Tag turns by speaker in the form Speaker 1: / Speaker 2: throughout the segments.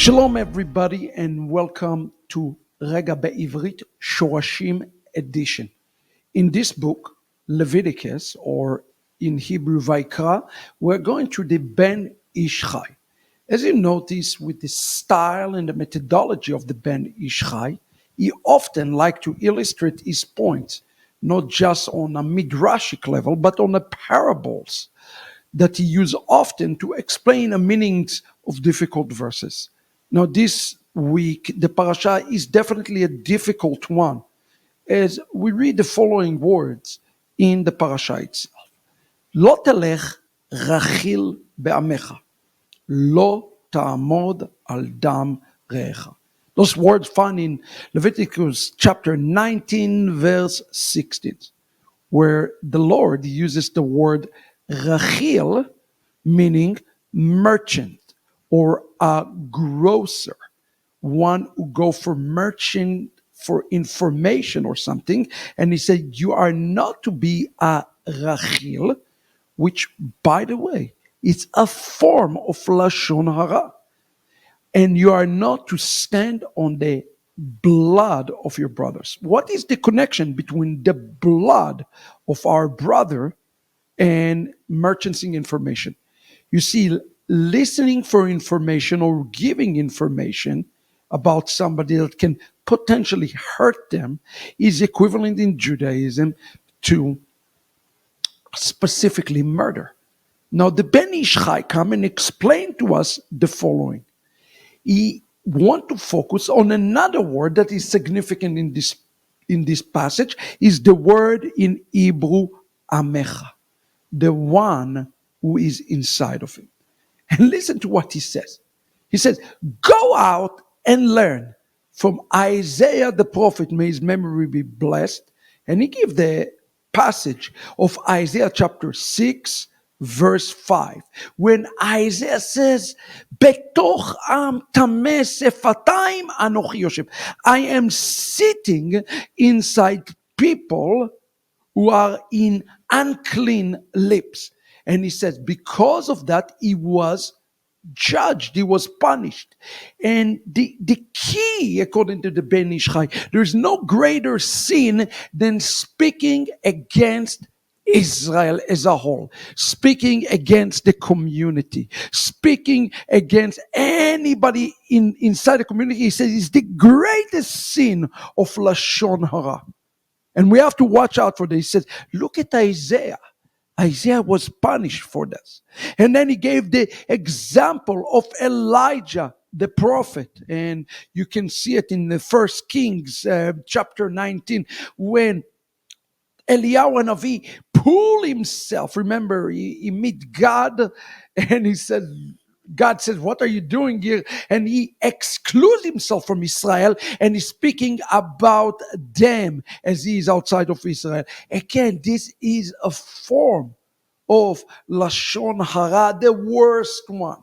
Speaker 1: Shalom, everybody, and welcome to Regah Bivrit Shorashim edition. In this book, Leviticus, or in Hebrew Vayikra, we're going through the Ben Ish Chai. As you notice, with the style and the methodology of the Ben Ish Chai, he often likes to illustrate his points, not just on a midrashic level, but on the parables that he uses often to explain the meanings of difficult verses. Now, this week, the parasha is definitely a difficult one, as we read the following words in the parasha itself. Lo telech rachil be'amecha, lo ta'amod al dam re'echa. Those words found in Leviticus chapter 19, verse 16, where the Lord uses the word rachil, meaning merchant, or a grocer, one who go for merchant for information or something. And he said, you are not to be a rachil, which, by the way, is a form of lashon hara. And you are not to stand on the blood of your brothers. What is the connection between the blood of our brother and merchanting information? You see, listening for information or giving information about somebody that can potentially hurt them is equivalent in Judaism to specifically murder. Now, the Ben Ish Chai come and explain to us the following. He want to focus on another word that is significant in this passage, is the word in Hebrew, amecha, the one who is inside of him. And listen to what he says. He says, go out and learn from Isaiah the prophet, may his memory be blessed. And he gives the passage of Isaiah chapter 6, verse 5, when Isaiah says, Betoch am tameh sefatayim anochi yoshev. I am sitting inside people who are in unclean lips. And he says, because of that, he was judged, he was punished. And the key, according to the Ben Ish Chai, there's no greater sin than speaking against Israel as a whole, speaking against the community, speaking against anybody inside the community. He says it's the greatest sin of Lashon Hara. And we have to watch out for this. He says, look at Isaiah. Isaiah was punished for this. And then he gave the example of Elijah, the prophet. And you can see it in the First Kings chapter 19, when Eliyahu Navi pulled himself. Remember, he meet God and he said, God says, what are you doing here? And he excludes himself from Israel and he's speaking about them as he is outside of Israel. Again, this is a form of Lashon Hara, the worst one.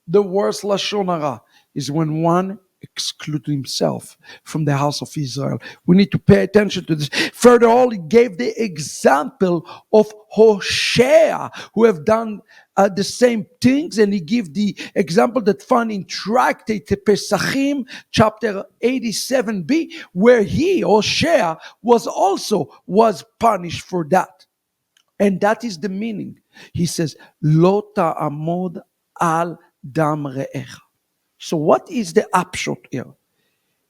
Speaker 1: The worst Lashon Hara is when one excludes himself from the house of Israel. We need to pay attention to this. Further on, he gave the example of Hosea, who have done the same things, and he gave the example that found in Tractate Pesachim, chapter 87b, where he, Hosea, was punished for that. And that is the meaning. He says, Lo ta'amod al dam re'echa. So what is the upshot here?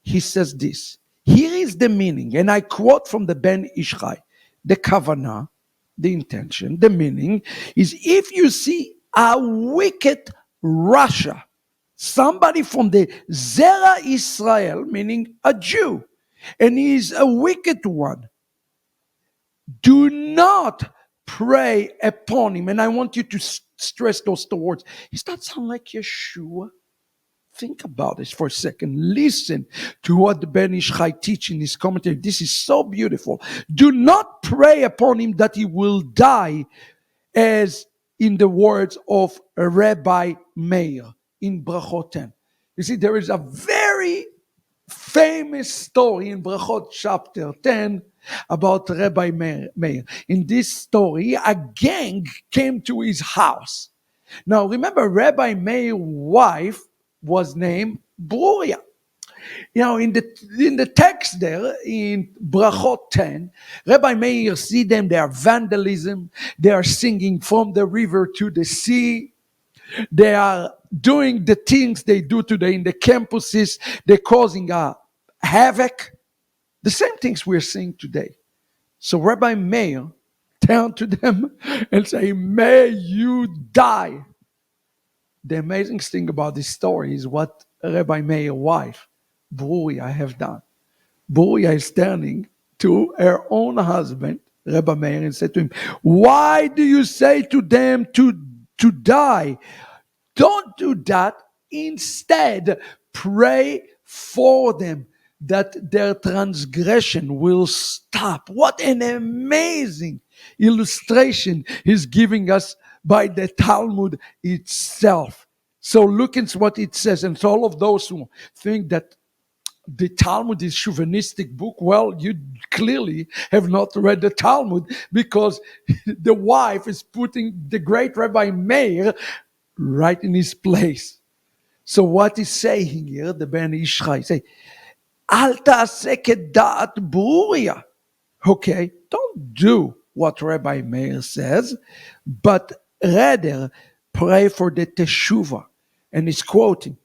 Speaker 1: He says this. Here is the meaning, and I quote from the Ben Ish Chai. The kavanah, the intention, the meaning is, if you see a wicked Russia, somebody from the Zera Israel, meaning a Jew, and he is a wicked one, do not pray upon him. And I want you to stress those two words. Does that sound like Yeshua? Think about this for a second. Listen to what the Ben Ish Chai teach in his commentary. This is so beautiful. Do not pray upon him that he will die, as in the words of Rabbi Meir in Brachot 10. You see, there is a very famous story in Brachot chapter 10 about Rabbi Meir. In this story, a gang came to his house. Now, remember, Rabbi Meir's wife was named Bruria. In the text there, in Brachot 10, Rabbi Meir see them, they are vandalism, they are singing from the river to the sea, they are doing the things they do today in the campuses, they're causing a havoc, the same things we're seeing today. So Rabbi Meir turned to them and say, may you die. The amazing thing about this story is what Rabbi Meir's wife, Bruria, have done. Bruria is turning to her own husband, Rabbi Meir, and said to him, why do you say to them to die? Don't do that. Instead, pray for them that their transgression will stop. What an amazing illustration he's giving us by the Talmud itself. So look at what it says. And to all of those who think that the Talmud is chauvinistic book, well, you clearly have not read the Talmud, because the wife is putting the great Rabbi Meir right in his place. So what is saying here, the Ben Ish Chai, say, Al ta'aseh keda'at Bruria. Okay, don't do what Rabbi Meir says, but rather pray for the teshuvah. And he's quoting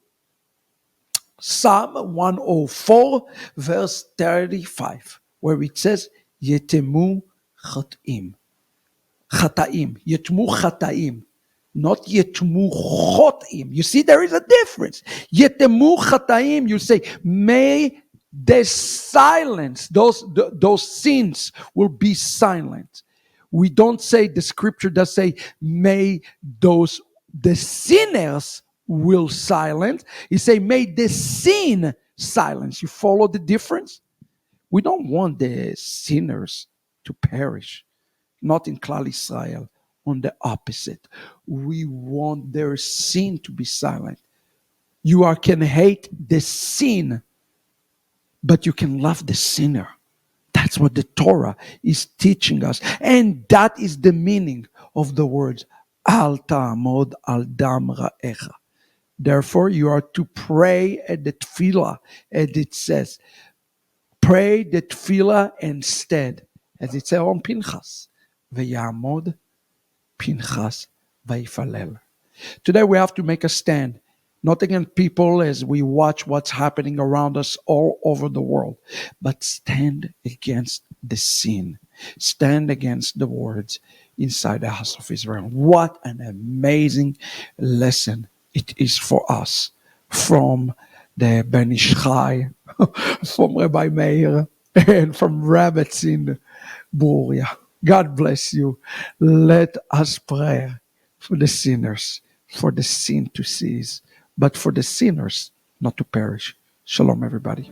Speaker 1: Psalm 104, verse 35, where it says, Yetemu chata'im. Yetmu chata'im. Not yetmu chotim. You see, there is a difference. Yetemu chataim, you say, may the silence, those sins will be silent. We don't say, the scripture does say, may the sinners will silence. He say, may the sin silence. You follow the difference? We don't want the sinners to perish. Not in Klal Israel. On the opposite, we want their sin to be silent. You can hate the sin, but you can love the sinner. That's what the Torah is teaching us, and that is the meaning of the words Al ta'amod al dam ra'echa. Therefore, you are to pray at the tefillah, as it says. Pray the tefillah instead, as it says on Pinchas. V'yamod Pinchas Vaifalel. Today we have to make a stand, not against people as we watch what's happening around us all over the world, but stand against the sin. Stand against the words inside the house of Israel. What an amazing lesson it is for us from the Ben Ish Chai, from Rabbi Meir, and from Rabbetzin Bruria. God bless you. Let us pray for the sinners, for the sin to cease, but for the sinners not to perish. Shalom, everybody.